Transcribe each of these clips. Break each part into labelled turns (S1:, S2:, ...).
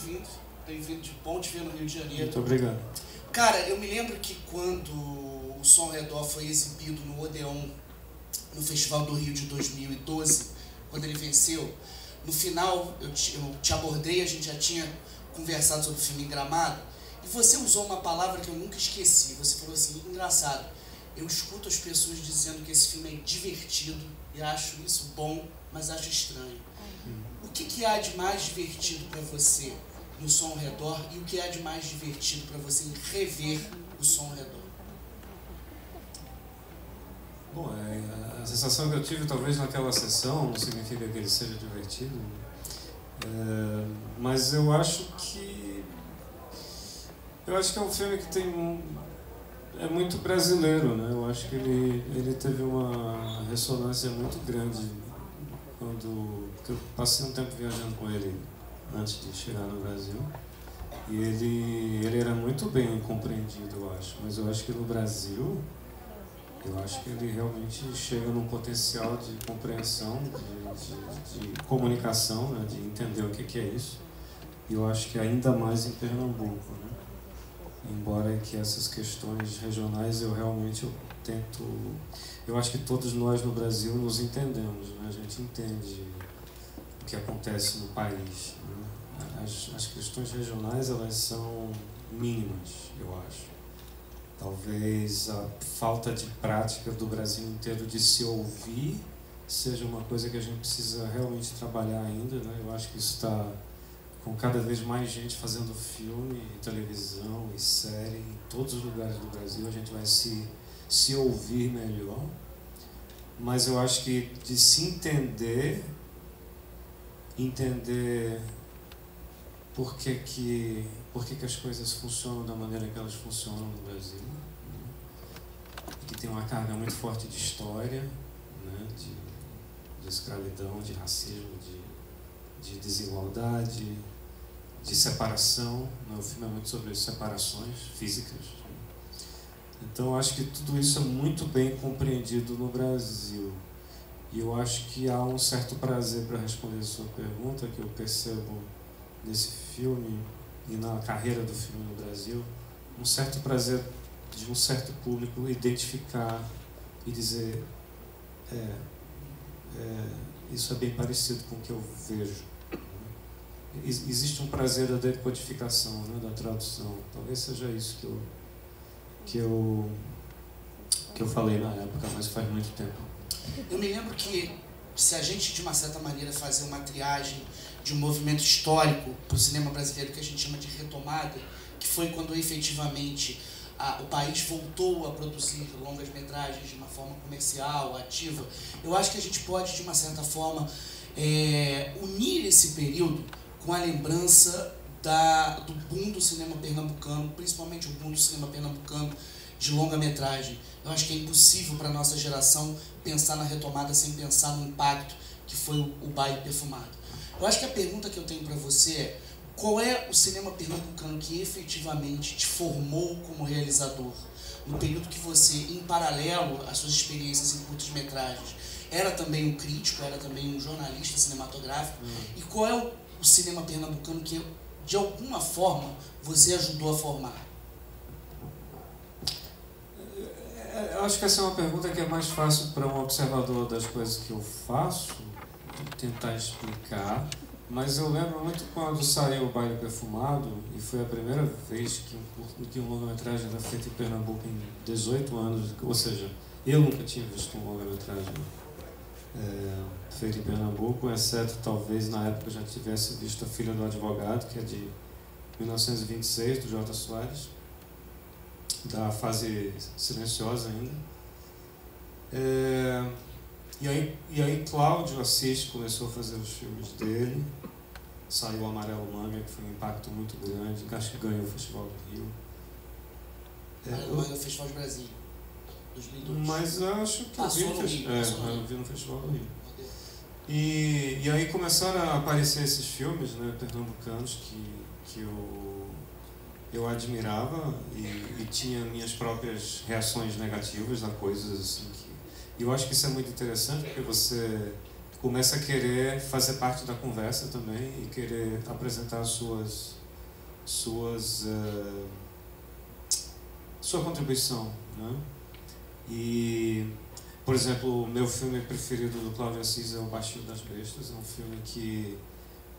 S1: bem-vindo. Bem-vindo, de bom te ver no Rio de Janeiro.
S2: Muito obrigado.
S1: Cara, eu me lembro que quando o Som ao Redor foi exibido no Odeon, no Festival do Rio de 2012, quando ele venceu, no final eu te abordei, a gente já tinha conversado sobre o filme Gramado, e você usou uma palavra que eu nunca esqueci. Você falou assim, engraçado, eu escuto as pessoas dizendo que esse filme é divertido e acho isso bom, mas acho estranho. O que há de mais divertido para você no Som ao Redor e o que há de mais divertido para você em rever o Som ao Redor?
S2: Bom, a sensação que eu tive talvez naquela sessão não significa que ele seja divertido, mas eu acho que é um filme que é muito brasileiro, né? Eu acho que ele teve uma ressonância muito grande porque eu passei um tempo viajando com ele antes de chegar no Brasil, e ele era muito bem compreendido, eu acho, mas eu acho que no Brasil eu acho que ele realmente chega num potencial de compreensão, de comunicação, né, de entender o que é isso. E eu acho que ainda mais em Pernambuco, né? Embora que essas questões regionais eu acho que todos nós no Brasil nos entendemos, né? A gente entende o que acontece no país, né? As questões regionais, elas são mínimas, eu acho. Talvez a falta de prática do Brasil inteiro de se ouvir seja uma coisa que a gente precisa realmente trabalhar ainda, né? Eu acho que isso está com cada vez mais gente fazendo filme, televisão e série em todos os lugares do Brasil. A gente vai se ouvir melhor, mas eu acho que de se entender por que as coisas funcionam da maneira que elas funcionam no Brasil, né? Que tem uma carga muito forte de história, né? de escravidão, de racismo, de desigualdade, de separação, né? O filme é muito sobre separações físicas, né? Então eu acho que tudo isso é muito bem compreendido no Brasil, e eu acho que há um certo prazer, para responder a sua pergunta, que eu percebo nesse filme e na carreira do filme no Brasil, um certo prazer de um certo público identificar e dizer isso é bem parecido com o que eu vejo. Existe um prazer da decodificação, né, da tradução. Talvez seja isso que eu falei na época, mas faz muito tempo.
S1: Eu me lembro que se a gente, de uma certa maneira, fazer uma triagem de um movimento histórico para o cinema brasileiro que a gente chama de retomada, que foi quando efetivamente o país voltou a produzir longas-metragens de uma forma comercial, ativa, eu acho que a gente pode, de uma certa forma, unir esse período com a lembrança do boom do cinema pernambucano, principalmente o boom do cinema pernambucano de longa-metragem. Eu acho que é impossível para a nossa geração pensar na retomada sem pensar no impacto que foi o Baile Perfumado. Eu acho que a pergunta que eu tenho para você é: qual é o cinema pernambucano que efetivamente te formou como realizador? No período que você, em paralelo às suas experiências em curtas-metragens, era também um crítico, era também um jornalista cinematográfico. E qual é o cinema pernambucano que, de alguma forma, você ajudou a formar?
S2: Eu acho que essa é uma pergunta que é mais fácil para um observador das coisas que eu faço tentar explicar, mas eu lembro muito quando saiu o Baile Perfumado, e foi a primeira vez que um longa-metragem era feito em Pernambuco em 18 anos, ou seja, eu nunca tinha visto um longa-metragem feito em Pernambuco, exceto talvez na época eu já tivesse visto A Filha do Advogado, que é de 1926, do J. Soares, da fase silenciosa ainda. E aí Cláudio Assis começou a fazer os filmes dele, saiu o Amarelo Manga, que foi um impacto muito grande, que acho que ganhou o Festival do Rio.
S1: Amarelo Manga, o Festival de Brasília, 2002.
S2: Mas eu acho que eu vi no Festival do Rio. E aí começaram a aparecer esses filmes, né, pernambucanos que eu admirava e tinha minhas próprias reações negativas a coisas assim e eu acho que isso é muito interessante, porque você começa a querer fazer parte da conversa também e querer apresentar sua contribuição, né? E, por exemplo, o meu filme preferido do Cláudio Assis é O Baixio das Bestas. É um filme que,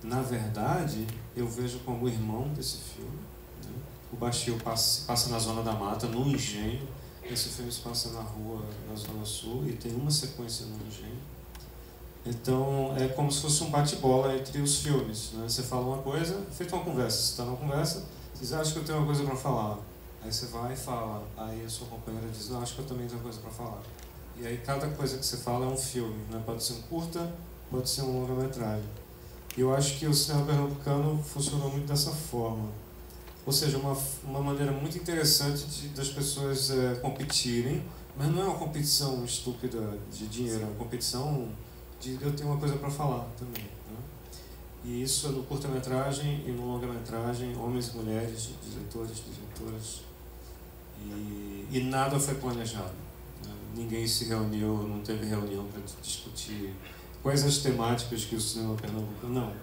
S2: na verdade, eu vejo como irmão desse filme, né? O Baixio passa na Zona da Mata, no engenho. Esse filme se passa na rua, na Zona Sul, e tem uma sequência no engenho. Então, é como se fosse um bate-bola entre os filmes, né? Você fala uma coisa, feita uma conversa. Você está numa conversa, você acha que eu tenho uma coisa para falar. Aí você vai e fala. Aí a sua companheira diz, não, acho que eu também tenho uma coisa para falar. E aí cada coisa que você fala é um filme, né? Pode ser um curta, pode ser um longa-metragem. E eu acho que o cinema pernambucano funcionou muito dessa forma. Ou seja, uma maneira muito interessante das pessoas competirem, mas não é uma competição estúpida de dinheiro, é uma competição de eu ter uma coisa para falar também, né? E isso é no curta-metragem e no longa-metragem, homens e mulheres, diretores, diretoras, e nada foi planejado, né? Ninguém se reuniu, não teve reunião para discutir quais as temáticas que o cinema pernambucano... Não,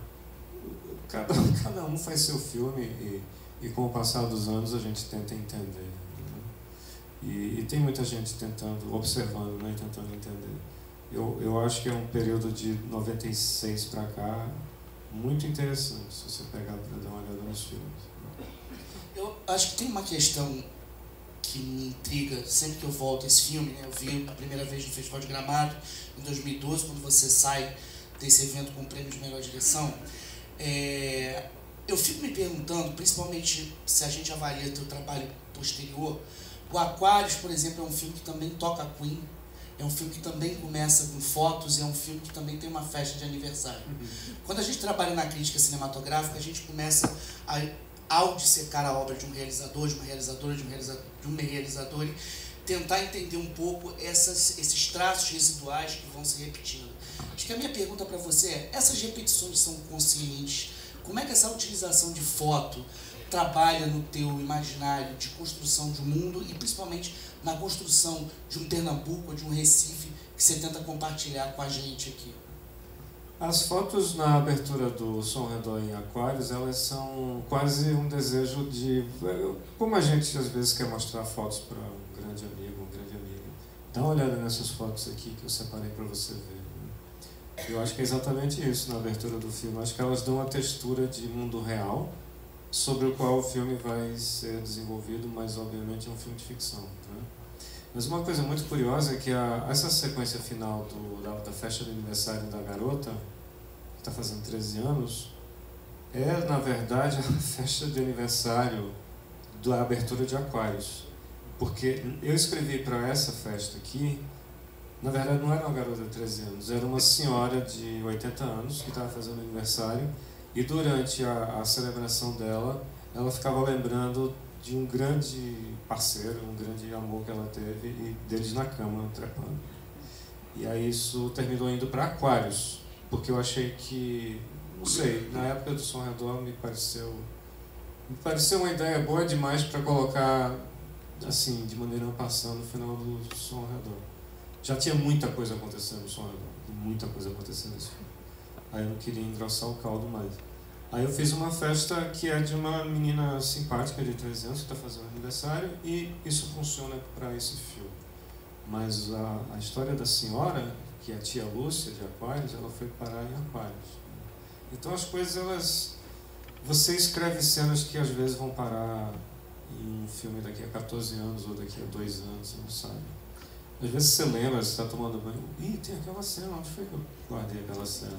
S2: cada um faz seu filme e com o passar dos anos a gente tenta entender, né? E tem muita gente tentando, observando, né, e tentando entender. Eu acho que é um período de 96 para cá muito interessante, se você pegar para dar uma olhada nos filmes.
S1: Eu acho que tem uma questão que me intriga sempre que eu volto a esse filme, né? Eu vi a primeira vez no Festival de Gramado, em 2012, quando você sai desse evento com o prêmio de melhor direção. Eu fico me perguntando, principalmente se a gente avalia teu trabalho posterior, o Aquários, por exemplo, é um filme que também toca Queen, é um filme que também começa com fotos, é um filme que também tem uma festa de aniversário. Quando a gente trabalha na crítica cinematográfica, a gente começa ao dissecar a obra de um realizador, de uma realizadora, de uma realizadora, tentar entender um pouco esses traços residuais que vão se repetindo. Acho que a minha pergunta para você é, essas repetições são conscientes? Como é que essa utilização de foto trabalha no teu imaginário de construção de um mundo e principalmente na construção de um Pernambuco, de um Recife, que você tenta compartilhar com a gente aqui?
S2: As fotos na abertura do Som ao Redor em Aquários, elas são quase um desejo de... Como a gente às vezes quer mostrar fotos para um grande amigo, uma grande amiga. Dá uma olhada nessas fotos aqui que eu separei para você ver, né? Eu acho que é exatamente isso na abertura do filme. Acho que elas dão uma textura de mundo real, sobre o qual o filme vai ser desenvolvido, mas obviamente é um filme de ficção, né? Mas uma coisa muito curiosa é que essa sequência final da festa de aniversário da garota, que está fazendo 13 anos, é na verdade a festa de aniversário da abertura de Aquários. Porque eu escrevi para essa festa aqui, na verdade não era uma garota de 13 anos, era uma senhora de 80 anos que estava fazendo aniversário. E durante a celebração dela, ela ficava lembrando de um grande parceiro, um grande amor que ela teve, e deles na cama, trepando. E aí isso terminou indo para Aquários, porque eu achei que, não sei, na época do Som ao Redor me pareceu uma ideia boa demais para colocar, assim, de maneira passando no final do Som ao Redor. Já tinha muita coisa acontecendo no Som ao Redor, muita coisa acontecendo nesse filme. Aí eu não queria engrossar o caldo mais. Aí eu fiz uma festa que é de uma menina simpática de 13 anos que está fazendo aniversário, e isso funciona para esse filme. Mas a história da senhora, que é a tia Lúcia de Aquários, ela foi parar em Aquários. Então as coisas, você escreve cenas que às vezes vão parar em um filme daqui a 14 anos ou daqui a 2 anos, você não sabe. Às vezes você lembra, você está tomando banho, tem aquela cena, onde foi que eu guardei aquela cena?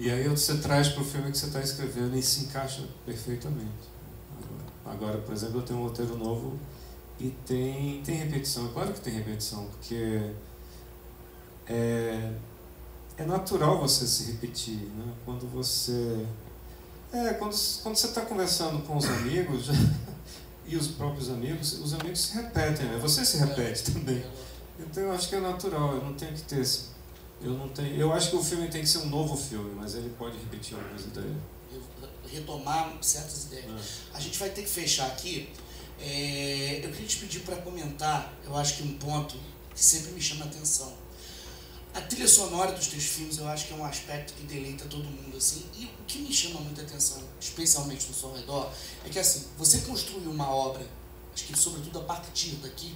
S2: E aí você traz para o filme que você está escrevendo e se encaixa perfeitamente. Agora, por exemplo, eu tenho um roteiro novo e tem repetição. É claro que tem repetição, porque é natural você se repetir, né? Quando você está conversando com os amigos e os próprios amigos, os amigos se repetem, né? Você se repete também. Então eu acho que é natural, eu não tenho que ter esse... Eu acho que o filme tem que ser um novo filme, mas ele pode repetir algumas ideias.
S1: Retomar certas ideias. A gente vai ter que fechar aqui. Eu queria te pedir para comentar, eu acho que um ponto que sempre me chama a atenção. A trilha sonora dos teus filmes eu acho que é um aspecto que deleita todo mundo, assim. E o que me chama muita atenção, especialmente no Som ao Redor, é que, assim, você construiu uma obra, acho que sobretudo a partir daqui,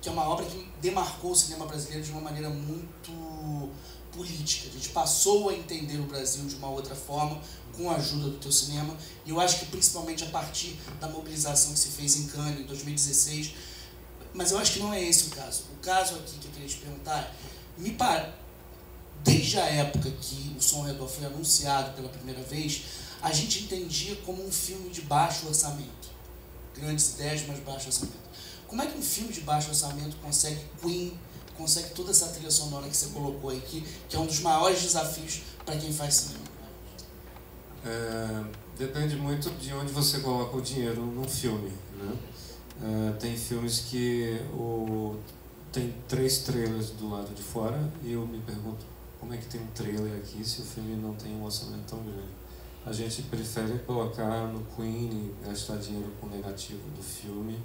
S1: que é uma obra que demarcou o cinema brasileiro de uma maneira muito política. A gente passou a entender o Brasil de uma outra forma, com a ajuda do teu cinema, e eu acho que principalmente a partir da mobilização que se fez em Cannes, em 2016, mas eu acho que não é esse o caso. O caso aqui que eu queria te perguntar, desde a época que o Som ao Redor foi anunciado pela primeira vez, a gente entendia como um filme de baixo orçamento. Grandes ideias, mas baixo orçamento. Como é que um filme de baixo orçamento consegue Queen, consegue toda essa trilha sonora que você colocou aí, que é um dos maiores desafios para quem faz cinema?
S2: Depende muito de onde você coloca o dinheiro num filme, né? Tem filmes que tem 3 trailers do lado de fora e eu me pergunto como é que tem um trailer aqui se o filme não tem um orçamento tão grande. A gente prefere colocar no Queen e gastar dinheiro com o negativo do filme.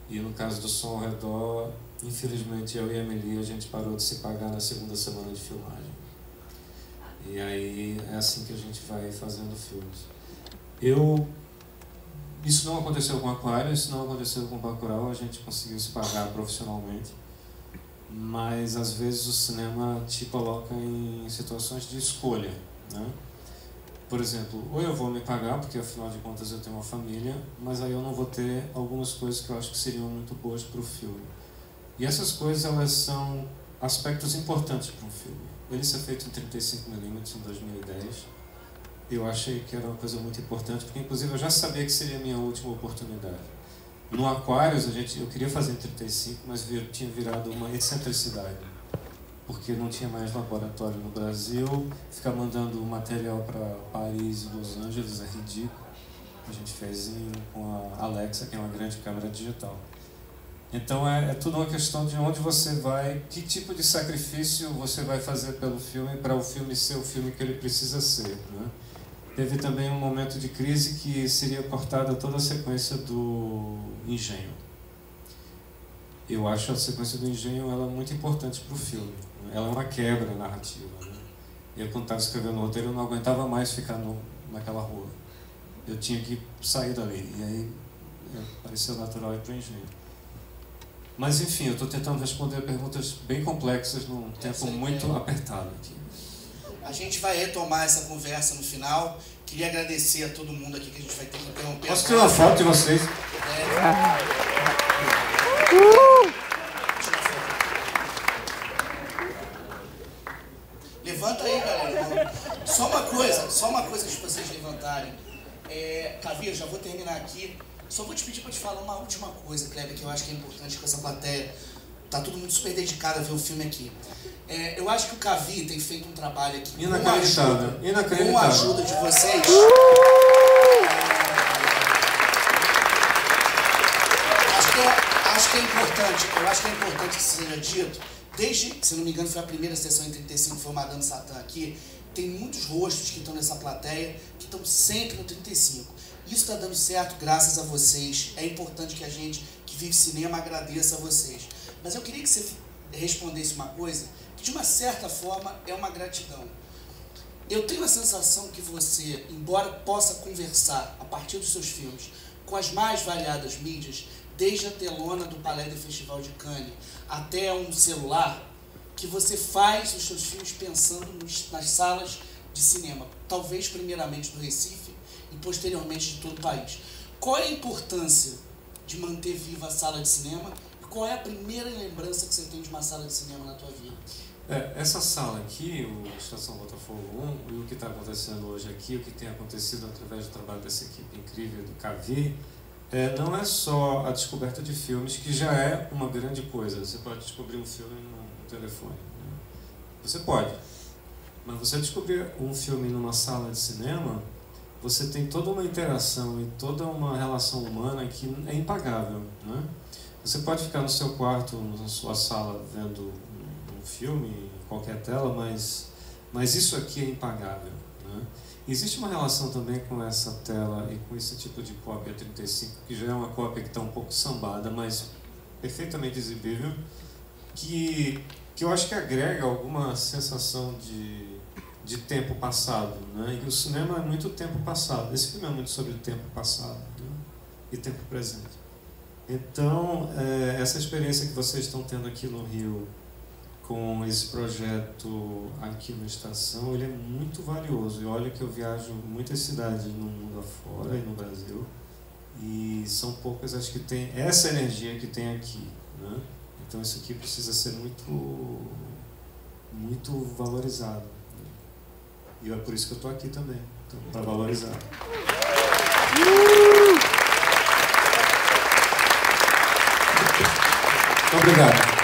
S2: E no caso do Som ao Redor, infelizmente eu e a Amelie, a gente parou de se pagar na segunda semana de filmagem. E aí é assim que a gente vai fazendo filmes. Isso não aconteceu com Aquário, isso não aconteceu com Bacurau, a gente conseguiu se pagar profissionalmente. Mas às vezes o cinema te coloca em situações de escolha, né? Por exemplo, ou eu vou me pagar, porque afinal de contas eu tenho uma família, mas aí eu não vou ter algumas coisas que eu acho que seriam muito boas para o filme. E essas coisas, elas são aspectos importantes para um filme. Ele ser feito em 35mm em 2010, eu achei que era uma coisa muito importante, porque inclusive eu já sabia que seria a minha última oportunidade. No Aquarius, eu queria fazer em 35, mas tinha virado uma excentricidade, porque não tinha mais laboratório no Brasil, ficar mandando material para Paris e Los Angeles é ridículo. A gente fez com a Alexa, que é uma grande câmera digital. Então é tudo uma questão de onde você vai, que tipo de sacrifício você vai fazer pelo filme, para o filme ser o filme que ele precisa ser, né? Teve também um momento de crise que seria cortada toda a sequência do Engenho. Eu acho a sequência do Engenho ela muito importante para o filme. Ela é uma quebra narrativa, né? Eu, quando estava escrevendo o roteiro, eu não aguentava mais ficar naquela rua. Eu tinha que sair dali. E aí pareceu natural ir para o Engenho. Mas, enfim, eu estou tentando responder perguntas bem complexas num tempo muito apertado aqui.
S1: A gente vai retomar essa conversa no final. Queria agradecer a todo mundo aqui que a gente vai ter que interromper.
S2: Posso tirar uma foto de vocês?
S1: Levanta aí, galera. Só uma coisa de vocês levantarem. Cavir, já vou terminar aqui. Só vou te pedir para te falar uma última coisa, Kleber, que eu acho que é importante com essa plateia. Tá todo mundo super dedicado a ver o filme aqui. Eu acho que o Cavir tem feito um trabalho aqui
S2: inacreditável.
S1: Com a ajuda de vocês. Acho que é importante que seja dito. Desde, se não me engano, foi a primeira sessão em 35, foi o Madame Satã aqui. Tem muitos rostos que estão nessa plateia, que estão sempre no 35. Isso está dando certo graças a vocês. É importante que a gente que vive cinema agradeça a vocês. Mas eu queria que você respondesse uma coisa que, de uma certa forma, é uma gratidão. Eu tenho a sensação que você, embora possa conversar a partir dos seus filmes com as mais variadas mídias, desde a telona do Palais do Festival de Cannes até um celular, que você faz os seus filmes pensando nas salas de cinema, talvez primeiramente do Recife e posteriormente de todo o país. Qual é a importância de manter viva a sala de cinema e qual é a primeira lembrança que você tem de uma sala de cinema na tua vida?
S2: Essa sala aqui, o Estação Botafogo 1, e o que está acontecendo hoje aqui, o que tem acontecido através do trabalho dessa equipe incrível do Cavir, não é só a descoberta de filmes, que já é uma grande coisa. Você pode descobrir um filme no telefone, né? Você pode. Mas você descobrir um filme numa sala de cinema, você tem toda uma interação e toda uma relação humana que é impagável, né? Você pode ficar no seu quarto, na sua sala, vendo um filme, em qualquer tela, mas isso aqui é impagável, né? Existe uma relação também com essa tela e com esse tipo de cópia 35, que já é uma cópia que está um pouco sambada, mas perfeitamente exibível, que eu acho que agrega alguma sensação de tempo passado, né? E o cinema é muito tempo passado. Esse filme é muito sobre o tempo passado, né? E tempo presente. Então, essa experiência que vocês estão tendo aqui no Rio com esse projeto aqui na estação, ele é muito valioso. E olha que eu viajo muitas cidades no mundo afora e no Brasil, e são poucas as que têm essa energia que tem aqui, né? Então isso aqui precisa ser muito valorizado. E é por isso que eu estou aqui também, para valorizar. Muito obrigado.